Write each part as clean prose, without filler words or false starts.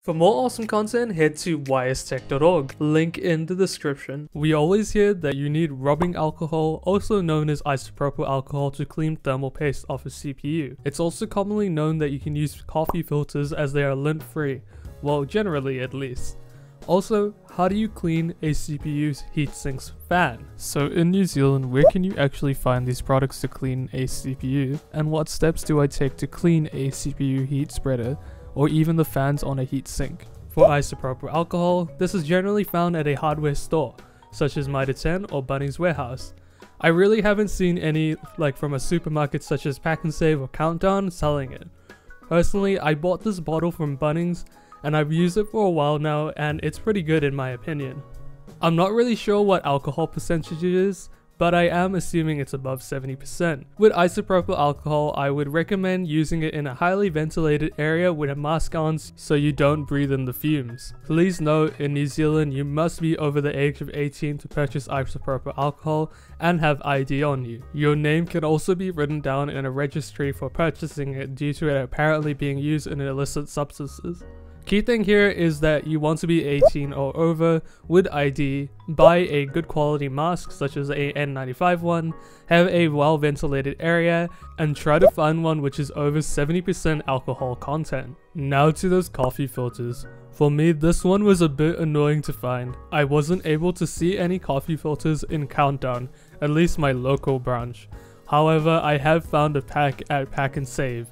For more awesome content, head to ystech.org, link in the description. We always hear that you need rubbing alcohol, also known as isopropyl alcohol, to clean thermal paste off a CPU. It's also commonly known that you can use coffee filters as they are lint-free, well, generally at least. Also, how do you clean a CPU's heatsink's fan? So in New Zealand, where can you actually find these products to clean a CPU? And what steps do I take to clean a CPU heat spreader, or even the fans on a heatsink? For isopropyl alcohol, this is generally found at a hardware store, such as Mitre 10 or Bunnings Warehouse. I really haven't seen any from a supermarket such as Pack and Save or Countdown selling it. Personally, I bought this bottle from Bunnings and I've used it for a while now and it's pretty good in my opinion. I'm not really sure what alcohol percentage it is, but I am assuming it's above 70%. With isopropyl alcohol, I would recommend using it in a highly ventilated area with a mask on so you don't breathe in the fumes. Please note, in New Zealand, you must be over the age of 18 to purchase isopropyl alcohol and have ID on you. Your name can also be written down in a registry for purchasing it due to it apparently being used in illicit substances. Key thing here is that you want to be 18 or over with ID, buy a good quality mask such as a N95 one, have a well ventilated area, and try to find one which is over 70% alcohol content. Now to those coffee filters. For me, this one was a bit annoying to find. I wasn't able to see any coffee filters in Countdown, at least my local branch. However, I have found a pack at Pack and Save.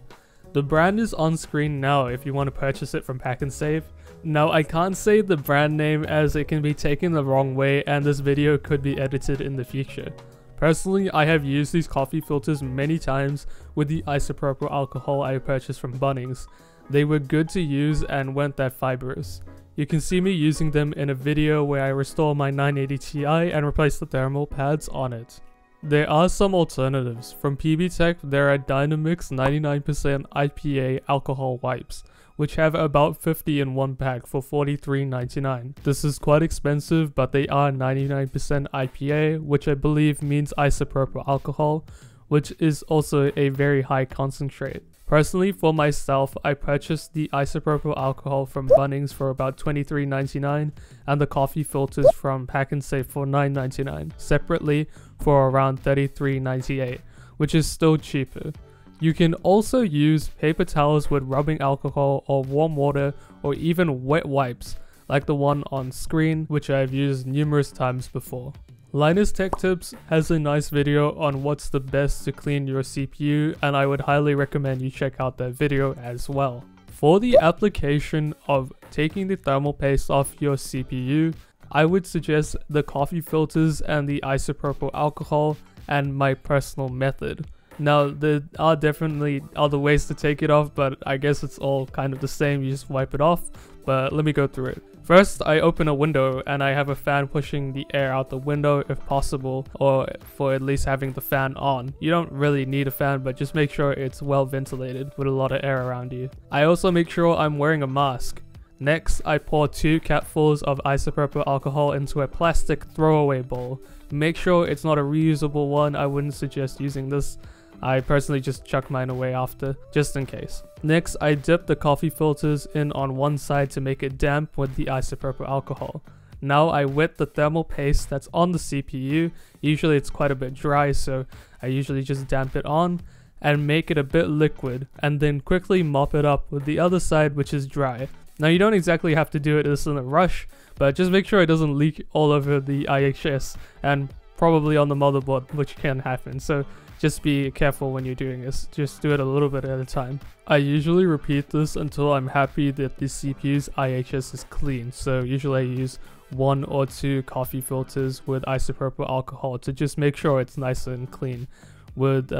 The brand is on screen now if you want to purchase it from Pack and Save. Now I can't say the brand name as it can be taken the wrong way and this video could be edited in the future. Personally, I have used these coffee filters many times with the isopropyl alcohol I purchased from Bunnings. They were good to use and weren't that fibrous. You can see me using them in a video where I restore my 980 Ti and replace the thermal pads on it. There are some alternatives. From PB Tech, there are Dynamix 99% IPA alcohol wipes, which have about 50 in one pack for $43.99. This is quite expensive, but they are 99% IPA, which I believe means isopropyl alcohol, which is also a very high concentrate. Personally, for myself, I purchased the isopropyl alcohol from Bunnings for about $23.99 and the coffee filters from Pack and Save for $9.99, separately for around $33.98, which is still cheaper. You can also use paper towels with rubbing alcohol or warm water or even wet wipes, like the one on screen, which I have used numerous times before. Linus Tech Tips has a nice video on what's the best to clean your CPU, and I would highly recommend you check out that video as well. For the application of taking the thermal paste off your CPU, I would suggest the coffee filters and the isopropyl alcohol and my personal method. Now, there are definitely other ways to take it off, but I guess it's all kind of the same, you just wipe it off, but let me go through it. First, I open a window and I have a fan pushing the air out the window if possible, or for at least having the fan on. You don't really need a fan, but just make sure it's well ventilated with a lot of air around you. I also make sure I'm wearing a mask. Next, I pour 2 capfuls of isopropyl alcohol into a plastic throwaway bowl. Make sure it's not a reusable one, I wouldn't suggest using this. I personally just chuck mine away after, just in case. Next, I dip the coffee filters in on one side to make it damp with the isopropyl alcohol. Now I wet the thermal paste that's on the CPU. Usually it's quite a bit dry, so I usually just damp it on and make it a bit liquid, and then quickly mop it up with the other side, which is dry. Now you don't exactly have to do this in a rush, but just make sure it doesn't leak all over the IHS and probably on the motherboard, which can happen. So just be careful when you're doing this, just do it a little bit at a time. I usually repeat this until I'm happy that the CPU's IHS is clean, so usually I use 1 or 2 coffee filters with isopropyl alcohol to just make sure it's nice and clean, with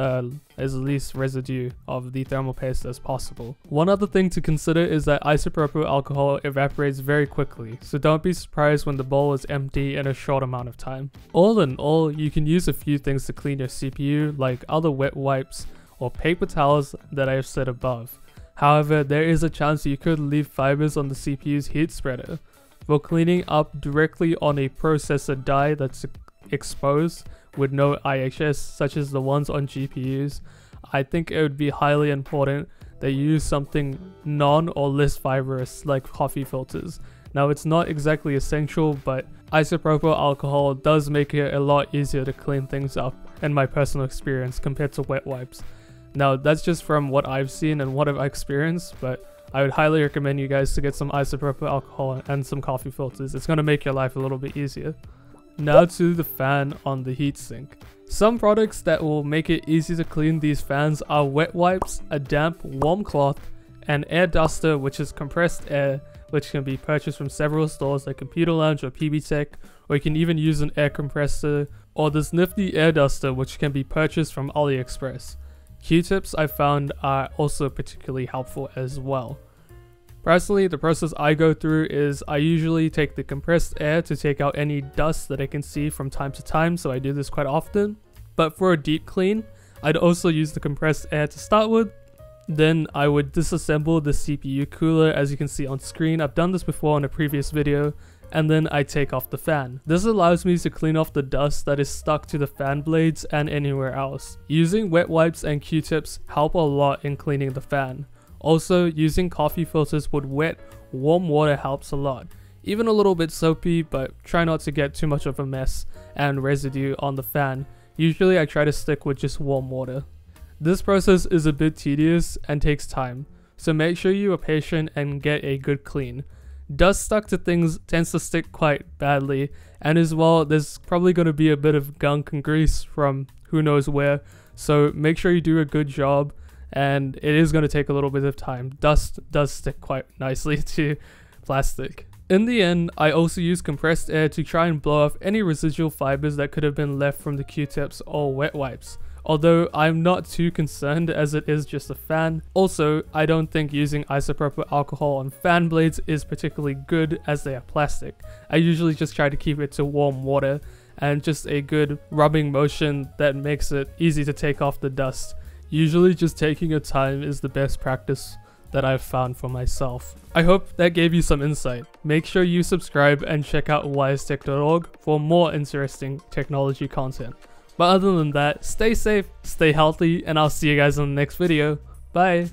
as least residue of the thermal paste as possible. One other thing to consider is that isopropyl alcohol evaporates very quickly, so don't be surprised when the bowl is empty in a short amount of time. All in all, you can use a few things to clean your CPU, like other wet wipes or paper towels that I have said above. However, there is a chance you could leave fibers on the CPU's heat spreader. For cleaning up directly on a processor die that's exposed with no IHS, such as the ones on GPUs, I think it would be highly important they use something non or less fibrous like coffee filters. Now it's not exactly essential, but isopropyl alcohol does make it a lot easier to clean things up in my personal experience compared to wet wipes. Now that's just from what I've seen and what I've experienced, but I would highly recommend you guys to get some isopropyl alcohol and some coffee filters. It's going to make your life a little bit easier. Now to the fan on the heatsink. Some products that will make it easy to clean these fans are wet wipes, a damp, warm cloth, an air duster, which is compressed air, which can be purchased from several stores like Computer Lounge or PB Tech, or you can even use an air compressor, or this nifty air duster, which can be purchased from AliExpress. Q-tips I found are also particularly helpful as well. Personally, the process I go through is I usually take the compressed air to take out any dust that I can see from time to time, so I do this quite often. But for a deep clean, I'd also use the compressed air to start with. Then I would disassemble the CPU cooler, as you can see on screen. I've done this before in a previous video. And then I take off the fan. This allows me to clean off the dust that is stuck to the fan blades and anywhere else. Using wet wipes and Q-tips help a lot in cleaning the fan. Also, using coffee filters with wet, warm water helps a lot. Even a little bit soapy, but try not to get too much of a mess and residue on the fan. Usually I try to stick with just warm water. This process is a bit tedious and takes time, so make sure you are patient and get a good clean. Dust stuck to things tends to stick quite badly, and as well there's probably going to be a bit of gunk and grease from who knows where, so make sure you do a good job, and it is going to take a little bit of time. Dust does stick quite nicely to plastic. In the end, I also use compressed air to try and blow off any residual fibers that could have been left from the Q-tips or wet wipes. Although I'm not too concerned as it is just a fan. Also, I don't think using isopropyl alcohol on fan blades is particularly good as they are plastic. I usually just try to keep it to warm water and just a good rubbing motion that makes it easy to take off the dust. Usually just taking your time is the best practice that I've found for myself. I hope that gave you some insight. Make sure you subscribe and check out wistech.org for more interesting technology content. But other than that, stay safe, stay healthy, and I'll see you guys in the next video. Bye!